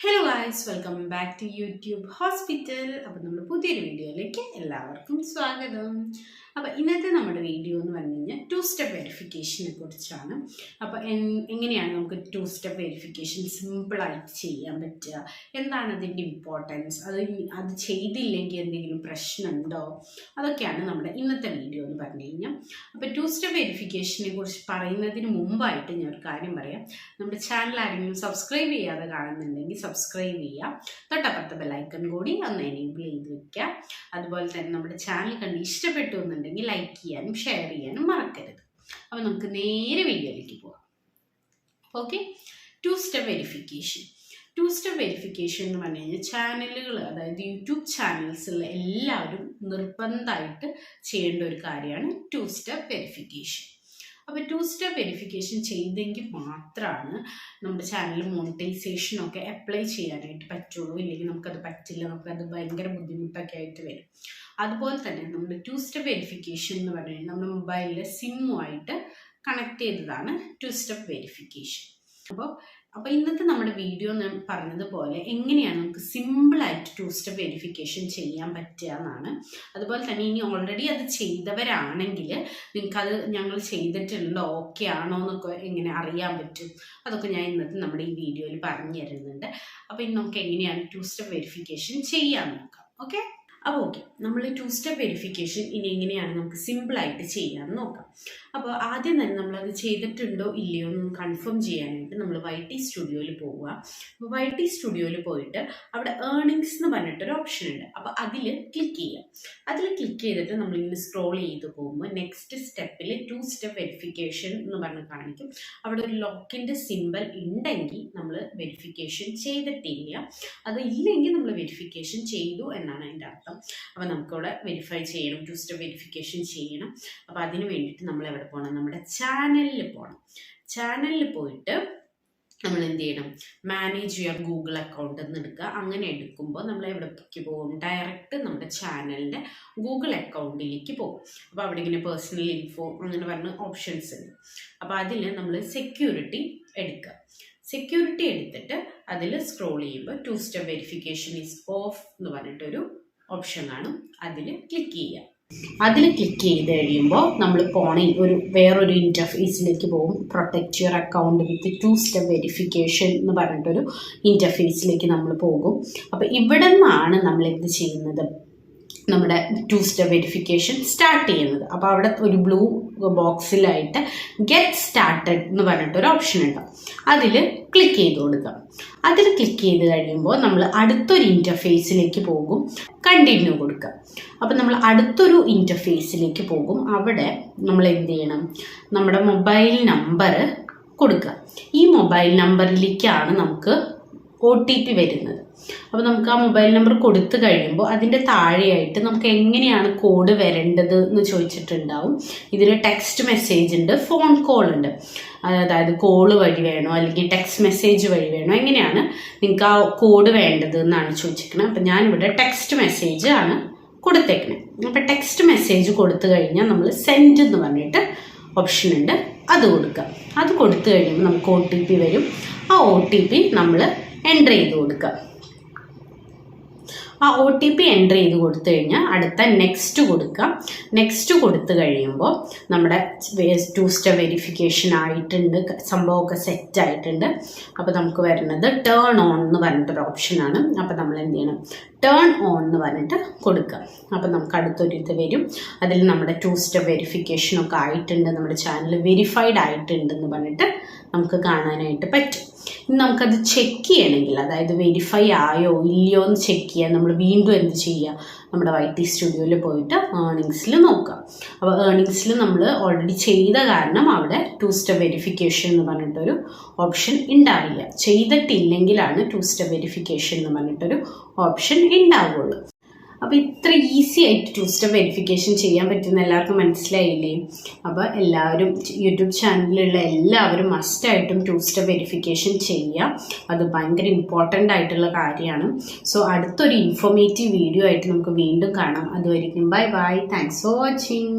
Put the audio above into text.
Hello guys, welcome back to YouTube hospital. അപ്പോൾ നമ്മൾ പുതിയൊരു വീഡിയോയിലേക്ക് എല്ലാവർക്കും സ്വാഗതം. അപ്പോൾ ഇന്നത്തെ നമ്മുടെ വീഡിയോ എന്ന് പറഞ്ഞു കഴിഞ്ഞാൽ 2 സ്റ്റെപ്പ് വെരിഫിക്കേഷനെ കുറിച്ചാണ്. അപ്പോൾ എങ്ങനെയാണ് നമുക്ക് 2 സ്റ്റെപ്പ് വെരിഫിക്കേഷൻ സിമ്പിളായിട്ട് ചെയ്യാൻ പറ്റുക, എന്താണ് അതിൻ്റെ ഇമ്പോർട്ടൻസ്, അത് ചെയ്തില്ലെങ്കിൽ എന്തെങ്കിലും പ്രശ്നമുണ്ടോ, അതൊക്കെയാണ് നമ്മുടെ ഇന്നത്തെ വീഡിയോ എന്ന് പറഞ്ഞു കഴിഞ്ഞാൽ. അപ്പോൾ 2 സ്റ്റെപ്പ് വെരിഫിക്കേഷനെ കുറിച്ച് പറയുന്നതിന് മുമ്പായിട്ട് ഞാൻ ഒരു കാര്യം പറയാം. നമ്മുടെ ചാനൽ ആരെങ്കിലും സബ്സ്ക്രൈബ് ചെയ്യാതെ കാണുന്നുണ്ടെങ്കിൽ സബ്സ്ക്രൈബ് ചെയ്യുക, തൊട്ടപ്പുറത്തെ ബെല്ലൈക്കൺ കൂടി ഒന്ന് എനേബിൾ ചെയ്ത് വെക്കുക. അതുപോലെ തന്നെ നമ്മുടെ ചാനൽ കണ്ട് ഇഷ്ടപ്പെട്ടു എന്നുണ്ടെങ്കിൽ ലൈക്ക് ചെയ്യാനും ഷെയർ ചെയ്യാനും മറക്കരുത്. അപ്പോൾ നമുക്ക് നേരെ വീഡിയോയിലേക്ക് പോകാം. Okay, 2 step verification. 2 step verification എന്ന് പറഞ്ഞു കഴിഞ്ഞാൽ ചാനലുകൾ, അതായത് യൂട്യൂബ് ചാനൽസുള്ള എല്ലാവരും നിർബന്ധമായിട്ട് ചെയ്യേണ്ട ഒരു കാര്യമാണ് 2 സ്റ്റെപ്പ് വെരിഫിക്കേഷൻ. അപ്പോൾ 2 സ്റ്റെപ്പ് വെരിഫിക്കേഷൻ ചെയ്തെങ്കിൽ മാത്രമാണ് നമ്മുടെ ചാനൽ മോണിറ്റൈസേഷനൊക്കെ അപ്ലൈ ചെയ്യാനായിട്ട് പറ്റുള്ളൂ. ഇല്ലെങ്കിൽ നമുക്കത് പറ്റില്ല, നമുക്കത് ഭയങ്കര ബുദ്ധിമുട്ടൊക്കെ ആയിട്ട് വരും. അതുപോലെ തന്നെ നമ്മുടെ 2 സ്റ്റെപ്പ് വെരിഫിക്കേഷൻ എന്ന് പറഞ്ഞു കഴിഞ്ഞാൽ നമ്മുടെ മൊബൈലിലെ സിമ്മുമായിട്ട് കണക്ട് ചെയ്തതാണ് 2 സ്റ്റെപ്പ് വെരിഫിക്കേഷൻ. അപ്പോൾ ഇന്നത്തെ നമ്മുടെ വീഡിയോ ഞാൻ പറഞ്ഞതുപോലെ എങ്ങനെയാണ് നമുക്ക് സിമ്പിളായിട്ട് 2 സ്റ്റെപ്പ് വെരിഫിക്കേഷൻ ചെയ്യാൻ പറ്റുക എന്നാണ്. അതുപോലെ തന്നെ ഇനി ഓൾറെഡി അത് ചെയ്തവരാണെങ്കിൽ നിങ്ങൾക്കത് ഞങ്ങൾ ചെയ്തിട്ടുണ്ടോ, ഓക്കെ ആണോ എന്നൊക്കെ എങ്ങനെ അറിയാൻ പറ്റും, അതൊക്കെ ഞാൻ ഇന്നത്തെ നമ്മുടെ ഈ വീഡിയോയിൽ പറഞ്ഞു തരുന്നുണ്ട്. അപ്പോൾ ഇന്ന് നമുക്ക് എങ്ങനെയാണ് 2 സ്റ്റെപ്പ് വെരിഫിക്കേഷൻ ചെയ്യാൻ നോക്കാം. ഓക്കെ, അപ്പോൾ ഓക്കെ, നമ്മൾ 2 സ്റ്റെപ്പ് വെരിഫിക്കേഷൻ ഇനി എങ്ങനെയാണ് നമുക്ക് സിമ്പിളായിട്ട് ചെയ്യാമെന്ന് നോക്കാം. അപ്പോൾ ആദ്യം തന്നെ നമ്മളത് ചെയ്തിട്ടുണ്ടോ ഇല്ലയോ എന്ന് കൺഫേം ചെയ്യാനായിട്ട് നമ്മൾ YT സ്റ്റുഡിയോയിൽ പോവുക. അപ്പോൾ YT സ്റ്റുഡിയോയിൽ പോയിട്ട് അവിടെ ഏർണിങ്സ് എന്ന് പറഞ്ഞിട്ടൊരു ഓപ്ഷൻ ഉണ്ട്. അപ്പോൾ അതിൽ ക്ലിക്ക് ചെയ്യുക. അതിൽ ക്ലിക്ക് ചെയ്തിട്ട് നമ്മളിങ്ങനെ സ്ക്രോൾ ചെയ്ത് പോകുമ്പോൾ നെക്സ്റ്റ് സ്റ്റെപ്പിൽ 2 സ്റ്റെപ്പ് വെരിഫിക്കേഷൻ എന്ന് പറഞ്ഞ് കാണിക്കും. അവിടെ ഒരു ലോക്കിൻ്റെ സിമ്പൽ ഉണ്ടെങ്കിൽ നമ്മൾ വെരിഫിക്കേഷൻ ചെയ്തിട്ടില്ല, അത് ഇല്ലെങ്കിൽ നമ്മൾ വെരിഫിക്കേഷൻ ചെയ്തു എന്നാണ് അതിൻ്റെ അർത്ഥം. അപ്പോൾ നമുക്കവിടെ വെരിഫൈ ചെയ്യണം, 2 സ്റ്റെപ്പ് വെരിഫിക്കേഷൻ ചെയ്യണം. അപ്പോൾ അതിന് വേണ്ടിയിട്ട് നമ്മൾ എവിടെ പോകണം, നമ്മുടെ ചാനലിൽ പോകണം. ചാനലിൽ പോയിട്ട് നമ്മൾ എന്ത് ചെയ്യണം, മാനേജ് യുവർ ഗൂഗിൾ അക്കൗണ്ട് എന്ന് എടുക്കുക. അങ്ങനെ എടുക്കുമ്പോൾ നമ്മൾ എവിടേക്ക് പോകും, ഡയറക്റ്റ് നമ്മുടെ ചാനലിൻ്റെ ഗൂഗിൾ അക്കൗണ്ടിലേക്ക് പോകും. അപ്പോൾ അവിടെ ഇങ്ങനെ പേഴ്സണൽ ഇൻഫോ അങ്ങനെ പറഞ്ഞ ഓപ്ഷൻസ് ഉണ്ട്. അപ്പോൾ അതിൽ നമ്മൾ സെക്യൂരിറ്റി എടുക്കുക. സെക്യൂരിറ്റി എടുത്തിട്ട് അതിൽ സ്ക്രോൾ ചെയ്യുമ്പോൾ 2 സ്റ്റെപ്പ് വെരിഫിക്കേഷൻ ഈസ് ഓഫ് എന്ന് പറഞ്ഞിട്ടൊരു ഓപ്ഷൻ കാണും. അതിൽ ക്ലിക്ക് ചെയ്യുക. അതിൽ ക്ലിക്ക് ചെയ്ത് കഴിയുമ്പോൾ നമ്മൾ വേറൊരു ഇൻ്റർഫേസിലേക്ക് പോകും. Protect your account with 2 step verification എന്ന് പറഞ്ഞിട്ടൊരു ഇൻ്റർഫേസിലേക്ക് നമ്മൾ പോകും. അപ്പോൾ ഇവിടെ നിന്നാണ് നമ്മൾ എന്ത് ചെയ്യുന്നത്, നമ്മുടെ 2 സ്റ്റെപ്പ് വെരിഫിക്കേഷൻ സ്റ്റാർട്ട് ചെയ്യുന്നത്. അപ്പോൾ അവിടെ ഒരു ബ്ലൂ ബോക്സിലായിട്ട് ഗെറ്റ് സ്റ്റാർട്ടഡ് എന്ന് പറഞ്ഞിട്ടൊരു ഓപ്ഷൻ ഉണ്ടാവും. അതിൽ ക്ലിക്ക് ചെയ്ത് കൊടുക്കുക. അതിൽ ക്ലിക്ക് ചെയ്ത് കഴിയുമ്പോൾ നമ്മൾ അടുത്തൊരു ഇൻ്റർഫേസിലേക്ക് പോകും. കണ്ടിന്യൂ കൊടുക്കുക. അപ്പോൾ നമ്മൾ അടുത്തൊരു ഇൻ്റർഫേസിലേക്ക് പോകും. അവിടെ നമ്മൾ എന്ത് ചെയ്യണം, നമ്മുടെ മൊബൈൽ നമ്പർ കൊടുക്കുക. ഈ മൊബൈൽ നമ്പറിലേക്കാണ് നമുക്ക് OTP വരുന്നത്. അപ്പോൾ നമുക്ക് ആ മൊബൈൽ നമ്പർ കൊടുത്തു കഴിയുമ്പോൾ അതിൻ്റെ താഴെയായിട്ട് നമുക്ക് എങ്ങനെയാണ് കോഡ് വരേണ്ടത് എന്ന് ചോദിച്ചിട്ടുണ്ടാവും. ഇതിൽ ടെക്സ്റ്റ് മെസ്സേജ് ഉണ്ട്, ഫോൺ കോൾ ഉണ്ട്. അതായത് കോള് വഴി വേണോ അല്ലെങ്കിൽ ടെക്സ്റ്റ് മെസ്സേജ് വഴി വേണോ, എങ്ങനെയാണ് നിങ്ങൾക്ക് ആ കോഡ് വേണ്ടത് എന്നാണ് ചോദിച്ചിരിക്കുന്നത്. അപ്പം ഞാനിവിടെ ടെക്സ്റ്റ് മെസ്സേജ് ആണ് കൊടുത്തേക്കണേ. അപ്പോൾ ടെക്സ്റ്റ് മെസ്സേജ് കൊടുത്തു കഴിഞ്ഞാൽ നമ്മൾ സെൻഡ് എന്ന് പറഞ്ഞിട്ട് ഓപ്ഷൻ ഉണ്ട്, അത് കൊടുക്കുക. അത് കൊടുത്തു കഴിയുമ്പോൾ നമുക്ക് OTP വരും. ആ OTP നമ്മൾ എൻ്റർ ചെയ്ത് കൊടുക്കുക. ആ OTP എൻ്റർ ചെയ്ത് കൊടുത്തു കഴിഞ്ഞാൽ അടുത്ത നെക്സ്റ്റ് കൊടുക്കുക. നെക്സ്റ്റ് കൊടുത്തു കഴിയുമ്പോൾ നമ്മുടെ 2 സ്റ്റെപ്പ് വെരിഫിക്കേഷൻ ആയിട്ടുണ്ട്, സംഭവമൊക്കെ സെറ്റ് ആയിട്ടുണ്ട്. അപ്പോൾ നമുക്ക് വരുന്നത് ടേൺ ഓൺ എന്ന് പറഞ്ഞിട്ടൊരു ഓപ്ഷനാണ്. അപ്പോൾ നമ്മൾ എന്ത് ചെയ്യണം, ടേൺ ഓൺ എന്ന് പറഞ്ഞിട്ട് കൊടുക്കുക. അപ്പോൾ നമുക്ക് അടുത്തൊരു ഇത് വരും. അതിൽ നമ്മുടെ 2 സ്റ്റെപ്പ് വെരിഫിക്കേഷനൊക്കെ ആയിട്ടുണ്ട്, നമ്മുടെ ചാനൽ വെരിഫൈഡ് ആയിട്ടുണ്ടെന്ന് പറഞ്ഞിട്ട് നമുക്ക് കാണാനായിട്ട് പറ്റും. ഇനി നമുക്കത് ചെക്ക് ചെയ്യണമെങ്കിൽ, അതായത് വെരിഫൈ ആയോ ഇല്ലയോ എന്ന് ചെക്ക് ചെയ്യാൻ നമ്മൾ വീണ്ടും എന്ത് ചെയ്യുക, നമ്മുടെ YT സ്റ്റുഡിയോയിൽ പോയിട്ട് ഏർണിങ്സിൽ നോക്കുക. അപ്പോൾ ഏർണിങ്സിൽ നമ്മൾ ഓൾറെഡി ചെയ്ത കാരണം അവിടെ 2 സ്റ്റെപ്പ് വെരിഫിക്കേഷൻ എന്ന് പറഞ്ഞിട്ടൊരു ഓപ്ഷൻ ഉണ്ടാവില്ല. ചെയ്തിട്ടില്ലെങ്കിലാണ് 2 സ്റ്റെപ്പ് വെരിഫിക്കേഷൻ എന്ന് പറഞ്ഞിട്ടൊരു ഓപ്ഷൻ ഉണ്ടാവുള്ളൂ. അപ്പോൾ ഇത്ര ഈസി ആയിട്ട് 2 സ്റ്റെപ്പ് വെരിഫിക്കേഷൻ ചെയ്യാൻ പറ്റുന്ന എല്ലാവർക്കും മനസ്സിലായില്ലേ? അപ്പോൾ എല്ലാവരും യൂട്യൂബ് ചാനലിലുള്ള എല്ലാവരും മസ്റ്റായിട്ടും 2 സ്റ്റെപ്പ് വെരിഫിക്കേഷൻ ചെയ്യുക. അത് ഭയങ്കര ഇമ്പോർട്ടൻ്റ് ആയിട്ടുള്ള കാര്യമാണ്. സോ അടുത്തൊരു ഇൻഫോർമേറ്റീവ് വീഡിയോ ആയിട്ട് നമുക്ക് വീണ്ടും കാണാം. അതുവരെയും bye bye. Thanks for watching.